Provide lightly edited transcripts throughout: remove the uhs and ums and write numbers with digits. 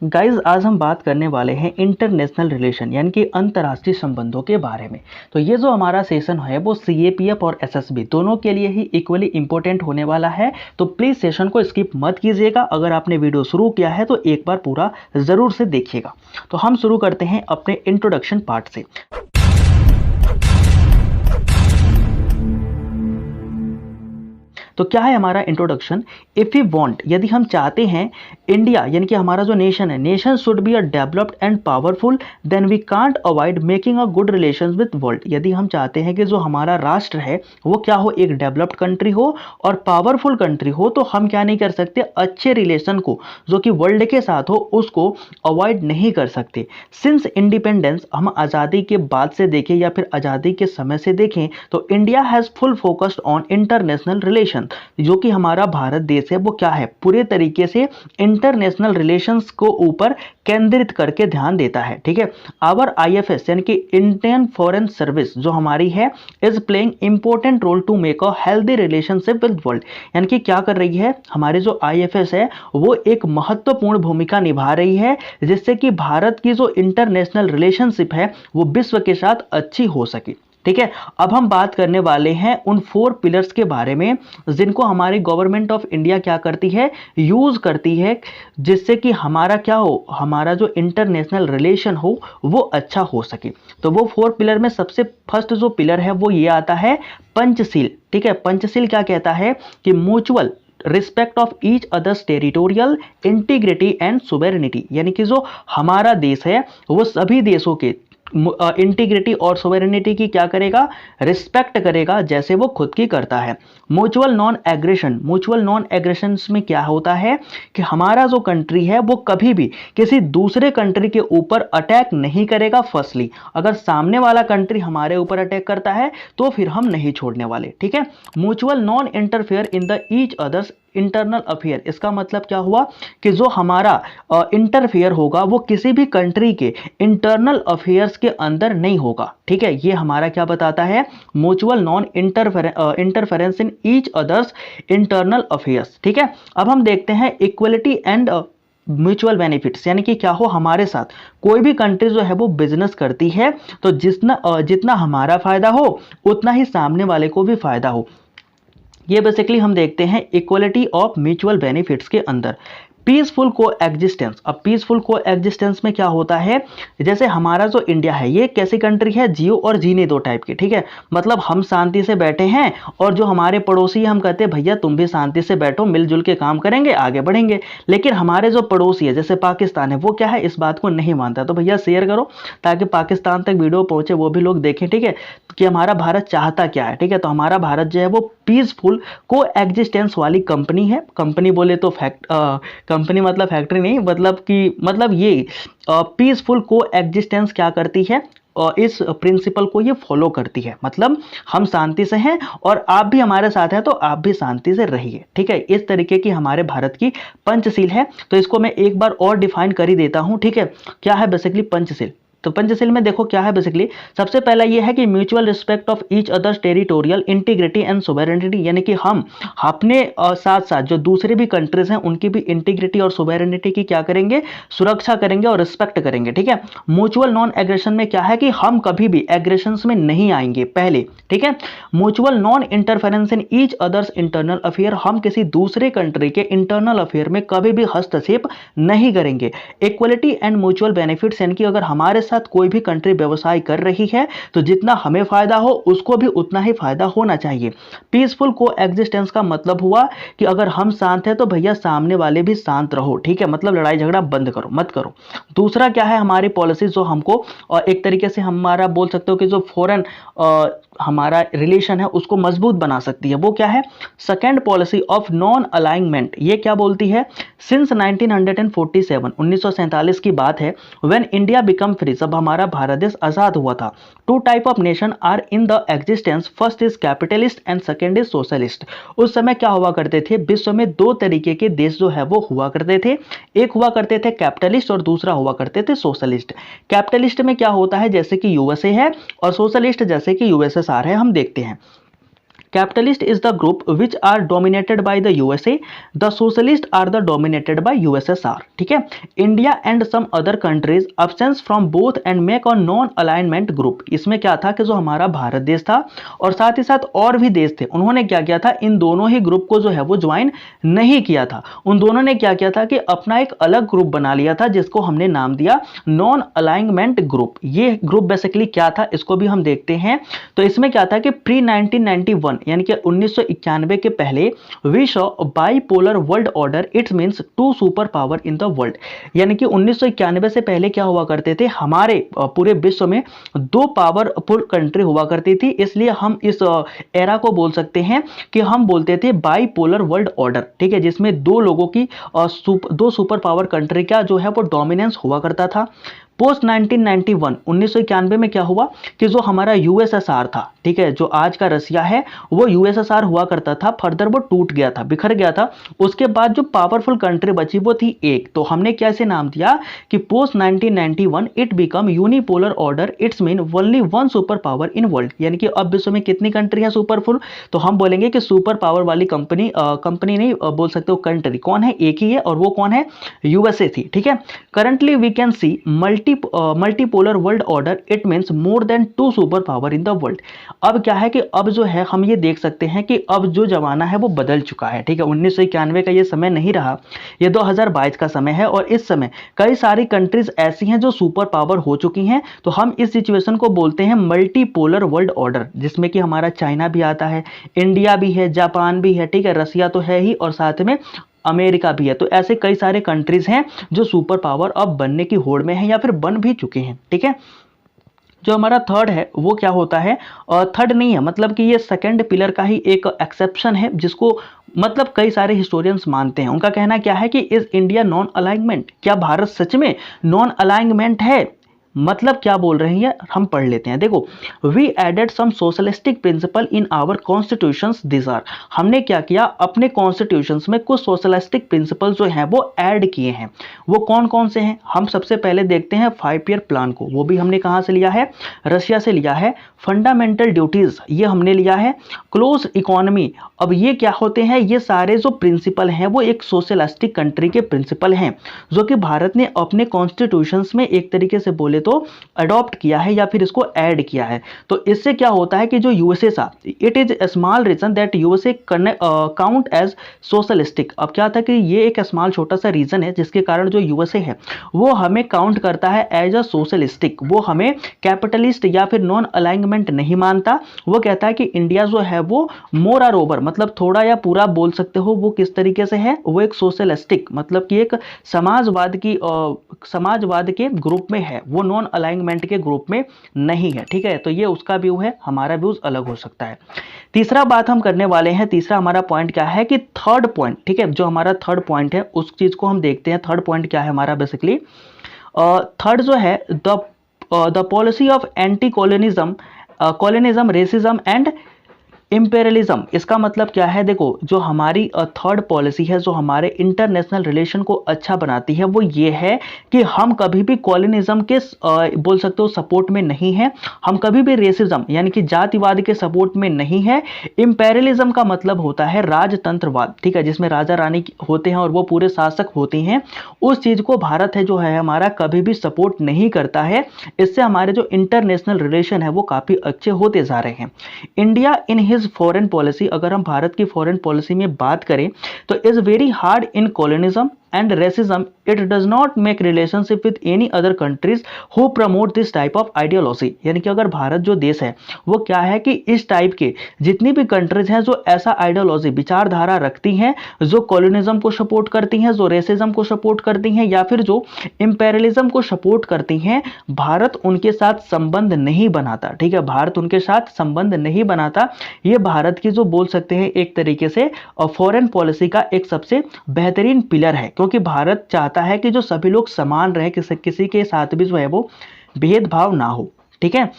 Guys आज हम बात करने वाले हैं इंटरनेशनल रिलेशन यानी कि अंतर्राष्ट्रीय संबंधों के बारे में। तो ये जो हमारा सेशन है वो सीएपीएफ और एसएसबी दोनों के लिए ही इक्वली इंपॉर्टेंट होने वाला है। तो प्लीज़ सेशन को स्किप मत कीजिएगा। अगर आपने वीडियो शुरू किया है तो एक बार पूरा ज़रूर से देखिएगा। तो हम शुरू करते हैं अपने इंट्रोडक्शन पार्ट से। तो क्या है हमारा इंट्रोडक्शन। इफ़ यू वांट, यदि हम चाहते हैं इंडिया यानी कि हमारा जो नेशन है, nation should be a developed and powerful, then we can't avoid making a good relations with world. यदि हम चाहते हैं कि जो हमारा राष्ट्र है वो क्या हो, एक डेवलप्ड कंट्री हो और पावरफुल कंट्री हो, तो हम क्या नहीं कर सकते, अच्छे रिलेशन को जो कि वर्ल्ड के साथ हो उसको अवॉइड नहीं कर सकते। सिंस इंडिपेंडेंस, हम आज़ादी के बाद से देखें या फिर आज़ादी के समय से देखें तो India has full focused on international relation. जो कि हमारा भारत देश है वो क्या है, पूरे तरीके से इंटरनेशनल रिलेशंस को ऊपर केंद्रित करके ध्यान देता है। ठीक है, आवर आईएफएस यानी कि इंडियन फॉरेन सर्विस जो हमारी है is playing important role to make a healthy relationship with world. यानी कि क्या कर रही है, हमारे जो आईएफएस है वो एक महत्वपूर्ण भूमिका निभा रही है जिससे कि भारत की जो इंटरनेशनल रिलेशनशिप है वो विश्व के साथ अच्छी हो सके। ठीक है, अब हम बात करने वाले हैं उन 4 पिलर्स के बारे में जिनको हमारी गवर्नमेंट ऑफ इंडिया क्या करती है, यूज करती है, जिससे कि हमारा क्या हो, हमारा जो इंटरनेशनल रिलेशन हो वो अच्छा हो सके। तो वो 4 पिलर में सबसे फर्स्ट जो पिलर है वो ये आता है पंचशील। ठीक है, पंचशील क्या कहता है कि mutual respect of each others territorial integrity and sovereignty. यानी कि जो हमारा देश है वो सभी देशों के इंटीग्रिटी और सोवेरेनिटी की क्या करेगा, रिस्पेक्ट करेगा जैसे वो खुद की करता है। Mutual non aggression, mutual non aggression में क्या होता है कि हमारा जो कंट्री है वो कभी भी किसी दूसरे कंट्री के ऊपर अटैक नहीं करेगा। फर्स्टली, अगर सामने वाला कंट्री हमारे ऊपर अटैक करता है तो फिर हम नहीं छोड़ने वाले। ठीक है, mutual non interfere in the each others internal affair. इसका मतलब क्या हुआ कि जो हमारा इंटरफेयर होगा वो किसी भी कंट्री के इंटरनल अफेयर्स के अंदर नहीं होगा। ठीक है, ये हमारा क्या बताता है, mutual non interference in each others internal affairs. ठीक है, अब हम देखते हैं इक्वलिटी एंड म्यूचुअल बेनिफिट्स। यानी कि क्या हो, हमारे साथ कोई भी कंट्री जो है वो बिजनेस करती है तो जितना हमारा फायदा हो उतना ही सामने वाले को भी फायदा हो। ये बेसिकली हम देखते हैं इक्वलिटी ऑफ म्यूचुअल बेनिफिट्स के अंदर। पीसफुल को एग्जिस्टेंस, अब पीसफुल को एग्जिस्टेंस में क्या होता है, जैसे हमारा जो इंडिया है ये कैसी कंट्री है, जियो और जीने दो टाइप की। ठीक है, मतलब हम शांति से बैठे हैं और जो हमारे पड़ोसी है हम कहते हैं भैया तुम भी शांति से बैठो, मिलजुल के काम करेंगे आगे बढ़ेंगे। लेकिन हमारे जो पड़ोसी है जैसे पाकिस्तान है वो क्या है, इस बात को नहीं मानता। तो भैया शेयर करो ताकि पाकिस्तान तक वीडियो पहुंचे, वो भी लोग देखें। ठीक है, कि हमारा भारत चाहता क्या है। ठीक है, तो हमारा भारत जो है वो पीसफुल को एग्जिस्टेंस वाली कंपनी है। कंपनी बोले तो कंपनी मतलब फैक्ट्री नहीं, मतलब कि मतलब ये पीसफुल को एग्जिस्टेंस क्या करती है, और इस प्रिंसिपल को ये फॉलो करती है। मतलब हम शांति से हैं और आप भी हमारे साथ हैं तो आप भी शांति से रहिए। ठीक है, इस तरीके की हमारे भारत की पंचशील है। तो इसको मैं एक बार और डिफाइन कर ही देता हूं। ठीक है, क्या है बेसिकली पंचशील। तो पंचशील में देखो क्या है बेसिकली, सबसे पहला ये है कि mutual respect of each others territorial integrity and sovereignty. यानी कि हम अपने साथ साथ जो दूसरे भी कंट्रीज हैं उनकी भी इंटीग्रिटी और सोवेरेनिटी की क्या करेंगे, सुरक्षा करेंगे और रिस्पेक्ट करेंगे। ठीक है, म्यूचुअल नॉन एग्रेशन में क्या है कि हम कभी भी एग्रेशन में नहीं आएंगे पहले। ठीक है, mutual non interference in each others internal affair, हम किसी दूसरे कंट्री के इंटरनल अफेयर में कभी भी हस्तक्षेप नहीं करेंगे। इक्वलिटी एंड म्यूचुअल बेनिफिट्स, यानी कि अगर हमारे साथ कोई भी कंट्री व्यवसाय कर रही है तो जितना हमें फायदा हो उसको भी उतना ही फायदा होना चाहिए। पीसफुल को एग्जिस्टेंस का मतलब हुआ कि अगर हम शांत हैं तो भैया सामने वाले भी शांत रहो। ठीक है, मतलब लड़ाई झगड़ा बंद करो, मत करो। दूसरा क्या है, हमारी पॉलिसी जो हमको एक तरीके से हमारा बोल सकते हो कि जो फॉरेन हमारा रिलेशन है उसको मजबूत बना सकती है, वो क्या है, second policy of non alignment. ये क्या बोलती है, सिंस 1947 1947 की बात है, व्हेन इंडिया बिकम फ्री, जब हमारा भारत देश आजाद हुआ था। 2 type of nation are in the existence, first is capitalist and second is socialist. उस समय क्या हुआ करते थे, विश्व में 2 तरीके के देश जो है वो हुआ करते थे। एक हुआ करते थे कैपिटलिस्ट और दूसरा हुआ करते थे सोशलिस्ट। कैपिटलिस्ट में क्या होता है, जैसे कि यूएसए है, और सोशलिस्ट जैसे कि यूएसएसआर है, हम देखते हैं। Capitalist is the group which are dominated by the USA, the socialist are the dominated by USSR. ठीक है, India and some other countries absence from both and make a non alignment group. इसमें क्या था कि जो हमारा भारत देश था और साथ ही साथ और भी देश थे, उन्होंने क्या किया था, इन दोनों ही ग्रुप को जो है वो ज्वाइन नहीं किया था। उन दोनों ने क्या किया था कि अपना एक अलग ग्रुप बना लिया था जिसको हमने नाम दिया नॉन अलाइनमेंट ग्रुप। ये ग्रुप बेसिकली क्या था इसको भी हम देखते हैं। तो इसमें क्या था कि प्री 1991 यानी कि 1991 के पहले we saw bipolar world order, it's means two super power in the world. यानी कि 1991 से पहले क्या हुआ करते थे, हमारे पूरे विश्व में दो पावरफुल कंट्री हुआ करती थी। इसलिए हम इस एरा को बोल सकते हैं कि हम बोलते थे बाइपोलर वर्ल्ड ऑर्डर। ठीक है, जिसमें दो लोगों की दो सुपर पावर कंट्री का जो है वो डोमिनेंस हुआ करता था। पोस्ट 1991 1991 में क्या हुआ कि जो हमारा यूएसएसआर था, ठीक है, जो आज का रसिया है वो यूएसएसआर हुआ करता था, फर्दर वो टूट गया था, बिखर गया था। उसके बाद जो पावरफुल कंट्री बची वो थी एक, तो हमने कैसे नाम दिया कि post 1991 it become unipolar order, it's mean only one super power in world. यानी कि अब विश्व में कितनी कंट्री है सुपरफुल, तो हम बोलेंगे कि सुपर पावर वाली कंपनी नहीं बोल सकते हो, कंट्री कौन है, एक ही है, और वो कौन है, यूएसए थी। ठीक है, currently we can see multipolar world order, it means more than two super power in the world. अब क्या है कि अब जो है हम ये देख सकते हैं कि अब जो जमाना है वो बदल चुका है। ठीक है, 1991 का ये समय नहीं रहा, ये 2022 का समय है, और इस समय कई सारी कंट्रीज ऐसी हैं जो सुपर पावर हो चुकी हैं। तो हम इस सिचुएशन को बोलते हैं मल्टीपोलर वर्ल्ड ऑर्डर, जिसमें कि हमारा चाइना भी आता है, इंडिया भी है, जापान भी है, ठीक है, रसिया तो है ही, और साथ में अमेरिका भी है। तो ऐसे कई सारे कंट्रीज हैं जो सुपर पावर अब बनने की होड़ में है या फिर बन भी चुके हैं। ठीक है, जो हमारा थर्ड है वो क्या होता है, थर्ड नहीं है, मतलब कि ये सेकंड पिलर का ही एक एक्सेप्शन है, जिसको मतलब कई सारे हिस्टोरियंस मानते हैं। उनका कहना क्या है कि इज इंडिया नॉन अलाइनमेंट, क्या भारत सच में नॉन अलाइनमेंट है, मतलब क्या बोल रहे हैं हम पढ़ लेते हैं। देखो, we added some socialistic principle in our constitutions, this are, हमने क्या किया, अपने कॉन्स्टिट्यूशंस में कुछ सोशलिस्टिक प्रिंसिपल जो हैं वो ऐड किए हैं। वो कौन कौन से हैं, हम सबसे पहले देखते हैं 5 ईयर प्लान को, वो भी हमने कहाँ से लिया है, रशिया से लिया है। फंडामेंटल ड्यूटीज ये हमने लिया है। क्लोज इकोनॉमी, अब ये क्या होते हैं, ये सारे जो प्रिंसिपल हैं वो एक सोशलिस्टिक कंट्री के प्रिंसिपल हैं, जो कि भारत ने अपने कॉन्स्टिट्यूशंस में एक तरीके से बोले तो अडॉप्ट किया है या फिर इसको ऐड किया है। तो इससे क्या होता है कि जो यूएसए था, it is small reason that USA count as socialistic. अब क्या था कि ये एक स्मॉल छोटा सा रीजन है जिसके कारण जो यूएसए है वो हमें काउंट करता है एज अ सोशलिस्टिक, वो हमें कैपिटलिस्ट या फिर नॉन अलाइनमेंट नहीं मानता। वो कहता है कि इंडिया जो है वो मोर आर ओवर, मतलब थोड़ा या पूरा बोल सकते हो, वो किस तरीके से है, वो एक सोशलिस्टिक, मतलब कि एक समाजवाद के ग्रुप में है, वो नॉन अलाइनमेंट के ग्रुप में नहीं है। ठीक है, तो ये उसका व्यू है, हमारा व्यूज अलग हो सकता है। तीसरा बात हम करने वाले हैं, तीसरा हमारा पॉइंट क्या है कि थर्ड पॉइंट, ठीक है, जो हमारा थर्ड पॉइंट है उस चीज को हम देखते हैं। थर्ड पॉइंट क्या है हमारा, बेसिकली थर्ड जो है the policy of anti colonialism racism and imperialism. इसका मतलब क्या है, देखो जो हमारी थर्ड पॉलिसी है जो हमारे इंटरनेशनल रिलेशन को अच्छा बनाती है वो ये है कि हम कभी भी कॉलोनिज्म के बोल सकते हो सपोर्ट में नहीं है, हम कभी भी रेसिज्म यानी कि जातिवाद के सपोर्ट में नहीं है। इंपेरियलिज्म का मतलब होता है राजतंत्रवाद, ठीक है, जिसमें राजा रानी होते हैं और वो पूरे शासक होती हैं, उस चीज को भारत है जो है हमारा कभी भी सपोर्ट नहीं करता है। इससे हमारे जो इंटरनेशनल रिलेशन है वो काफी अच्छे होते जा रहे हैं। India in his foreign policy, अगर हम भारत की फॉरेन पॉलिसी में बात करें तो is very hard in colonialism and racism. It does not make relationship with any other countries who promote this type of ideology. यानी कि अगर भारत जो देश है वो क्या है कि इस टाइप के जितनी भी कंट्रीज हैं जो ऐसा आइडियोलॉजी विचारधारा रखती हैं, जो कॉलोनिज्म को सपोर्ट करती हैं, जो रेसिज्म को सपोर्ट करती हैं या फिर जो इंपेरियलिज्म को सपोर्ट करती हैं, भारत उनके साथ संबंध नहीं बनाता। ठीक है, भारत उनके साथ संबंध नहीं बनाता। ये भारत की जो बोल सकते हैं एक तरीके से फॉरेन पॉलिसी का एक सबसे बेहतरीन पिलर है, क्योंकि भारत चाहता है कि जो सभी लोग समान रहे, किसी के साथ भी जो है वो भेदभाव ना हो। ठीक है,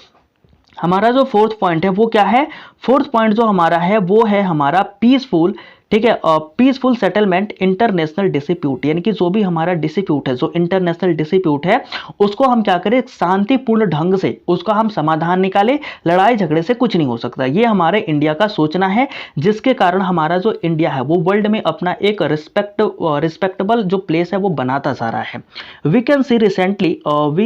हमारा जो फोर्थ पॉइंट है वो क्या है, फोर्थ पॉइंट जो हमारा है वो है हमारा पीसफुल ठीक है। पीसफुल सेटलमेंट इंटरनेशनल डिस्प्यूट, यानी कि जो भी हमारा डिस्प्यूट है, जो इंटरनेशनल डिस्प्यूट है, उसको हम क्या करें, शांतिपूर्ण ढंग से उसका हम समाधान निकालें, लड़ाई झगड़े से कुछ नहीं हो सकता। ये हमारे इंडिया का सोचना है, जिसके कारण हमारा जो इंडिया है वो वर्ल्ड में अपना एक रिस्पेक्टेबल जो प्लेस है वो बनाता जा रहा है। We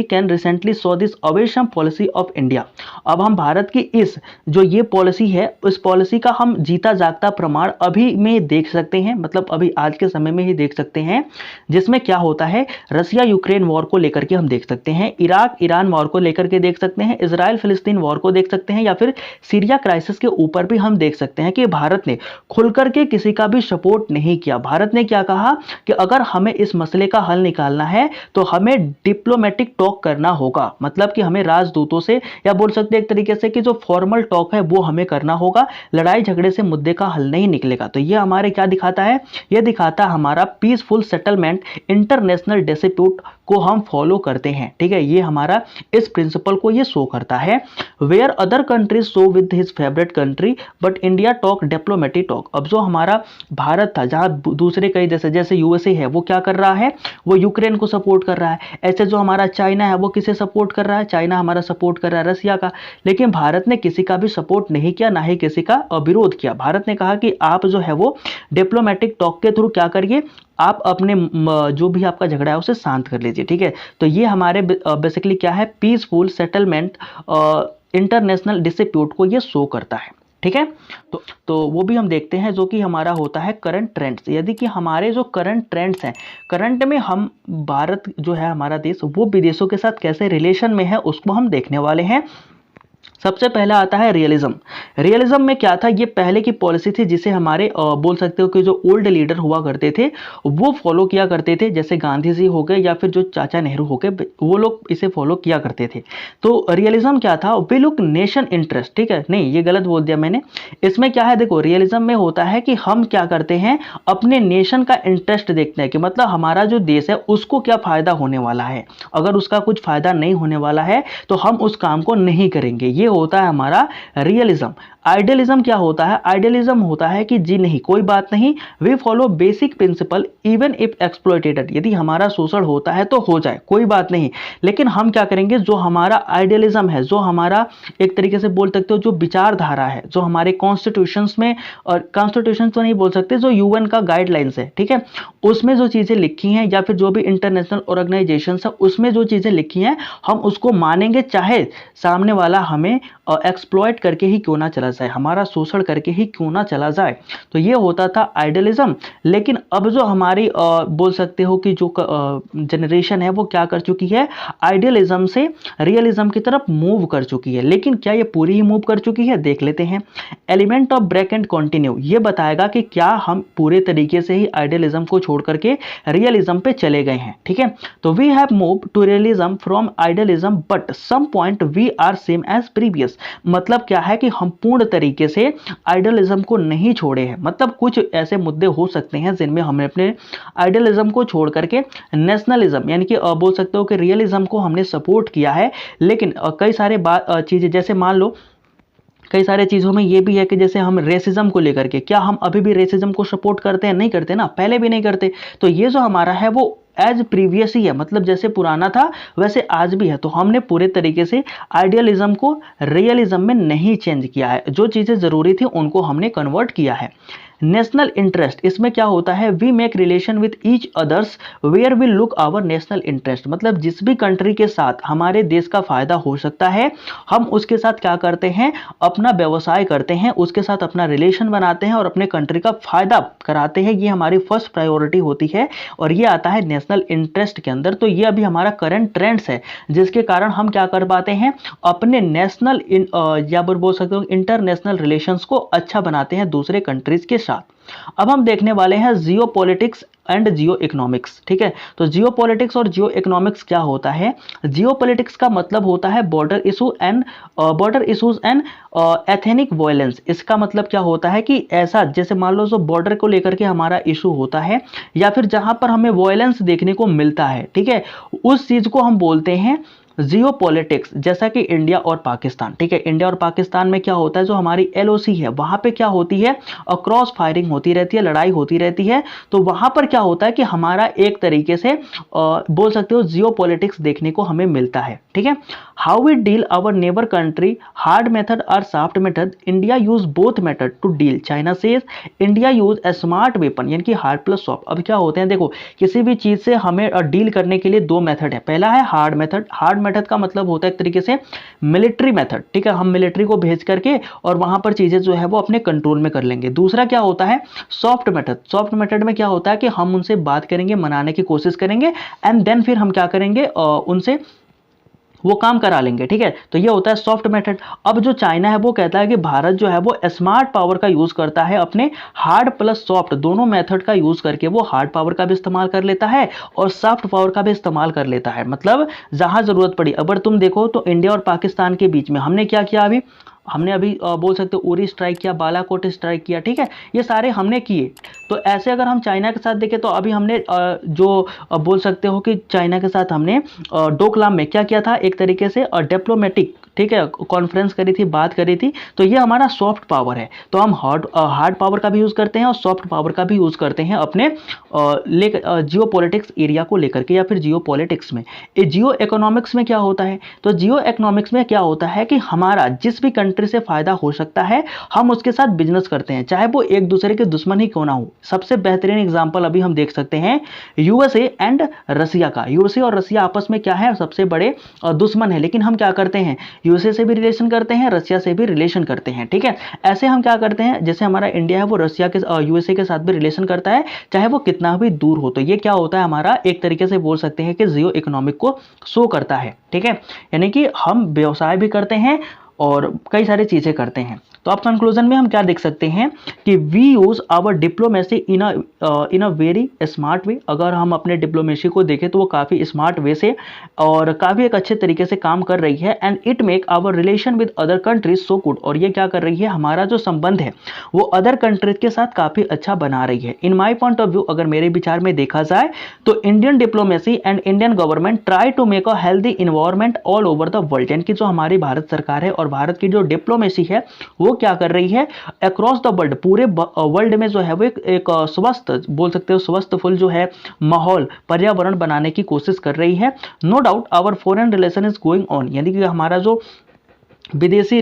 can recently saw this awesome policy of India. अब हम भारत की इस जो ये पॉलिसी है, उस पॉलिसी का हम जीता जागता प्रमाण अभी में देख सकते हैं, मतलब अभी आज के समय में ही देख सकते हैं, जिसमें क्या होता है, रसिया यूक्रेन वॉर को लेकर के हम देख सकते हैं, इराक ईरान वॉर को लेकर के देख सकते हैं, इजराइल फिलिस्तीन वॉर को देख सकते हैं, या फिर सीरिया क्राइसिस के ऊपर भी हम देख सकते हैं कि भारत ने खुलकर के किसी का भी सपोर्ट नहीं किया। भारत ने क्या कहा कि अगर हमें इस मसले का हल निकालना है तो हमें डिप्लोमेटिक टॉक करना होगा, मतलब कि हमें राजदूतों से, या बोल सकते हैं एक तरीके से कि जो फॉर्मल टॉक है वो हमें करना होगा, लड़ाई झगड़े से मुद्दे का हल नहीं निकलेगा। तो ये हमारे क्या दिखाता है, ये दिखाता है हमारा पीसफुल सेटलमेंट इंटरनेशनल डिस्प्यूट को हम फॉलो करते हैं। ठीक है, ये हमारा इस प्रिंसिपल को ये शो करता है। Where other countries show with his favourite country but India talk diplomatic talk. अब जो हमारा भारत था, जहां दूसरे कई जैसे यूएसए है, वो क्या कर रहा है, वो यूक्रेन को सपोर्ट कर रहा है। ऐसे जो हमारा चाइना है, वो किसे सपोर्ट कर रहा है, चाइना हमारा सपोर्ट कर रहा है रसिया का। लेकिन भारत ने किसी का भी सपोर्ट नहीं किया, ना ही किसी का विरोध किया। भारत ने कहा कि आप जो है वो डिप्लोमेटिक टॉक के थ्रू क्या करिए, आप अपने जो भी आपका झगड़ा है उसे शांत कर लीजिए। ठीक है, तो ये हमारे बेसिकली क्या है, पीसफुल सेटलमेंट इंटरनेशनल डिस्प्यूट को ये शो करता है। ठीक है, तो वो भी हम देखते हैं जो कि हमारा होता है करंट ट्रेंड्स। यदि कि हमारे जो करंट ट्रेंड्स हैं, करंट में हम भारत जो है हमारा देश, वो विदेशों के साथ कैसे रिलेशन में है उसको हम देखने वाले हैं। सबसे पहला आता है रियलिज्म। रियलिज्म में क्या था, ये पहले की पॉलिसी थी जिसे हमारे बोल सकते हो कि जो ओल्ड लीडर हुआ करते थे वो फॉलो किया करते थे, जैसे गांधी जी हो गए या फिर जो चाचा नेहरू हो गए, वो लोग इसे फॉलो किया करते थे। तो रियलिज्म क्या था, वे लुक नेशन इंटरेस्ट। ठीक है, नहीं ये गलत बोल दिया मैंने। इसमें क्या है, देखो रियलिज्म में होता है कि हम क्या करते हैं, अपने नेशन का इंटरेस्ट देखते हैं कि मतलब हमारा जो देश है उसको क्या फायदा होने वाला है। अगर उसका कुछ फायदा नहीं होने वाला है तो हम उस काम को नहीं करेंगे। ये होता है हमारा रियलिज्म। आइडियलिज्म क्या होता है, आइडियलिज्म होता है कि जी नहीं, कोई बात नहीं, we follow basic principle even if exploited. यदि हमारा शोषण होता है तो हो जाए, कोई बात नहीं, लेकिन हम क्या करेंगे, जो हमारा आइडियलिज्म है, जो हमारा एक तरीके से बोल सकते हो जो विचारधारा है, जो हमारे कॉन्स्टिट्यूशंस में, और कॉन्स्टिट्यूशन तो नहीं बोल सकते, जो यूएन का गाइडलाइंस है, ठीक है, उसमें जो चीजें लिखी हैं, या फिर जो भी इंटरनेशनल ऑर्गेनाइजेशन है उसमें जो चीजें लिखी हैं हम उसको मानेंगे, चाहे सामने वाला हमें एक्सप्लॉइट करके ही क्यों ना चला जाए, हमारा शोषण करके ही क्यों ना चला जाए। तो ये होता था आइडियलिज्म। लेकिन अब जो हमारी बोल सकते हो कि जो जनरेशन है वो क्या कर चुकी है, आइडियलिज्म से रियलिज्म की तरफ मूव कर चुकी है। लेकिन क्या ये पूरी ही मूव कर चुकी है, देख लेते हैं। Element of break and continue ये बताएगा कि क्या हम पूरे तरीके से ही आइडियलिज्म को छोड़ करके रियलिज्म पे चले गए हैं। ठीक है, तो we have move to realism from idealism but some point we are same as previous. मतलब क्या है कि हम पूर्ण तरीके से आइडियलिज्म को नहीं छोड़े हैं। मतलब कुछ ऐसे मुद्दे हो सकते हैं जिनमें हमने अपने आइडियलिज्म को छोड़ करके नेशनलिज्म यानी कि बोल सकते हो कि रियलिज्म को हमने सपोर्ट किया है। लेकिन कई सारे चीजें, जैसे मान लो कई सारे चीज़ों में ये भी है कि जैसे हम रेसिज्म को लेकर के, क्या हम अभी भी रेसिज्म को सपोर्ट करते हैं, नहीं करते ना, पहले भी नहीं करते। तो ये जो हमारा है वो एज प्रीवियस ही है, मतलब जैसे पुराना था वैसे आज भी है। तो हमने पूरे तरीके से आइडियलिज्म को रियलिज्म में नहीं चेंज किया है, जो चीज़ें ज़रूरी थी उनको हमने कन्वर्ट किया है। नेशनल इंटरेस्ट, इसमें क्या होता है, we make relation with each others where we look our national interest. मतलब जिस भी कंट्री के साथ हमारे देश का फायदा हो सकता है, हम उसके साथ क्या करते हैं, अपना व्यवसाय करते हैं, उसके साथ अपना रिलेशन बनाते हैं और अपने कंट्री का फायदा कराते हैं। ये हमारी फर्स्ट प्रायोरिटी होती है और ये आता है नेशनल इंटरेस्ट के अंदर। तो ये अभी हमारा करंट ट्रेंड्स है, जिसके कारण हम क्या कर पाते हैं, अपने नेशनल या बोल सकते हो इंटरनेशनल रिलेशंस को अच्छा बनाते हैं दूसरे कंट्रीज के साथ। अब हम देखने वाले हैं जियो पॉलिटिक्स एंड जियो इकोनॉमिक्स। ठीक है, तो जियो पॉलिटिक्स और जियो इकोनॉमिक्स क्या होता है। जियो पॉलिटिक्स का मतलब होता है border issues and ethnic violence. इसका मतलब क्या होता है कि ऐसा जैसे मान लो जो बॉर्डर को लेकर के हमारा इशू होता है या फिर जहां पर हमें वायलेंस देखने को मिलता है, ठीक है, उस चीज को हम बोलते हैं जियोपॉलिटिक्स, जैसा कि इंडिया और पाकिस्तान, ठीक है, इंडिया और पाकिस्तान में क्या होता है, जो हमारी एलओसी है वहां पे क्या होती है, क्रॉस फायरिंग होती रहती है, लड़ाई होती रहती है। तो वहां पर क्या होता है कि हमारा एक तरीके से बोल सकते हो जियोपॉलिटिक्स देखने को हमें मिलता है, ठीक है। How we deal our neighbour country, hard method और soft method, India use both method to deal, China says India use a smart weapon, यानी कि हार्ड प्लस सॉफ्ट। अब क्या होते हैं, देखो किसी भी चीज से हमें डील करने के लिए दो मेथड है। पहला है हार्ड मेथड, हार्ड मेथड का मतलब होता है एक तरीके से मिलिट्री मेथड, ठीक है, हम मिलिट्री को भेज करके और वहां पर चीजें जो है वो अपने कंट्रोल में कर लेंगे। दूसरा क्या होता है, सॉफ्ट मेथड, सॉफ्ट मेथड में क्या होता है कि हम उनसे बात करेंगे, मनाने की कोशिश करेंगे, एंड देन फिर हम क्या करेंगे, उनसे वो काम करा लेंगे, ठीक है। तो ये होता है सॉफ्ट मेथड। अब जो चाइना है वो कहता है कि भारत जो है वो स्मार्ट पावर का यूज करता है, अपने हार्ड प्लस सॉफ्ट दोनों मेथड का यूज करके वो हार्ड पावर का भी इस्तेमाल कर लेता है और सॉफ्ट पावर का भी इस्तेमाल कर लेता है। मतलब जहां जरूरत पड़ी, अगर तुम देखो तो इंडिया और पाकिस्तान के बीच में हमने क्या किया, अभी हमने अभी बोल सकते हो उरी स्ट्राइक किया, बालाकोट स्ट्राइक किया, ठीक है, ये सारे हमने किए। तो ऐसे अगर हम चाइना के साथ देखें तो अभी हमने जो बोल सकते हो कि चाइना के साथ हमने डोकलाम में क्या किया था, एक तरीके से डिप्लोमेटिक, ठीक है, कॉन्फ्रेंस करी थी, बात करी थी। तो ये हमारा सॉफ्ट पावर है। तो हम हार्ड पावर का भी यूज करते हैं और सॉफ्ट पावर का भी यूज करते हैं अपने जियो पॉलिटिक्स एरिया को लेकर के, या फिर जियो पॉलिटिक्स में। जियो इकोनॉमिक्स में क्या होता है, तो जियो इकोनॉमिक्स में क्या होता है कि हमारा जिस भी कंट्री से फायदा हो सकता है हम उसके साथ बिजनेस करते हैं, चाहे वो एक दूसरे के दुश्मन ही क्यों ना हो। सबसे बेहतरीन एग्जांपल अभी हम देख सकते हैं यूएसए एंड रसिया का। यूएसए और रसिया आपस में क्या है, सबसे बड़े दुश्मन है, लेकिन हम क्या करते हैं, यूएसए से भी रिलेशन करते हैं, रसिया से भी रिलेशन करते हैं, ठीक है। ऐसे हम क्या करते हैं, जैसे हमारा इंडिया है वो रसिया के यूएसए के साथ भी रिलेशन करता है, चाहे वो कितना भी दूर हो। तो ये क्या होता है, हमारा एक तरीके से बोल सकते हैं कि जियो इकोनॉमिक को शो करता है, ठीक है। यानी कि हम व्यवसाय भी करते हैं और कई सारी चीजें करते हैं। तो अब कंक्लूजन में हम क्या देख सकते हैं कि we use our diplomacy in a very smart way. अगर हम अपने डिप्लोमेसी को देखें तो वो काफी स्मार्ट वे से और काफी एक अच्छे तरीके से काम कर रही है, and it make our relation with other countries so good. और ये क्या कर रही है, हमारा जो संबंध है वो अदर कंट्रीज के साथ काफी अच्छा बना रही है। In my point of view, अगर मेरे विचार में देखा जाए तो Indian diplomacy and Indian government try to make a healthy environment all over the world. यानी कि जो हमारी भारत सरकार है और भारत की जो डिप्लोमेसी है वो क्या कर रही है, अक्रॉस द वर्ल्ड, पूरे वर्ल्ड में जो है वो एक स्वस्थ बोल सकते हो स्वस्थफुल जो है माहौल, पर्यावरण बनाने की कोशिश कर रही है। No doubt our foreign relation is going on, यानी कि हमारा जो विदेशी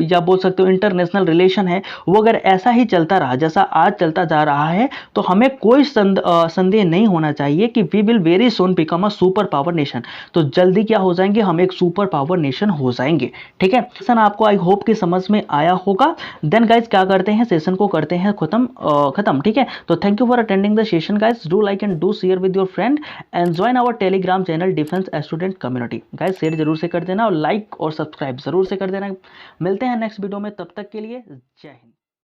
या बोल सकते हो इंटरनेशनल रिलेशन है वो अगर ऐसा ही चलता रहा जैसा आज चलता जा रहा है तो हमें कोई संदेह नहीं होना चाहिए कि we will very soon become a super power nation. तो जल्दी क्या हो जाएंगे, हम एक सुपर पावर नेशन हो जाएंगे, ठीक है। सेशन आपको आई होप कि समझ में आया होगा। देन गाइज क्या करते हैं, सेशन को करते हैं खत्म, ठीक है। तो thank you for attending the session guys, do like and do share with your friend and join our Telegram channel defence student community. Guys share जरूर से कर देना और लाइक और सब्सक्राइब जरूर से कर देना। मिलते हैं नेक्स्ट वीडियो में, तब तक के लिए जय हिंद।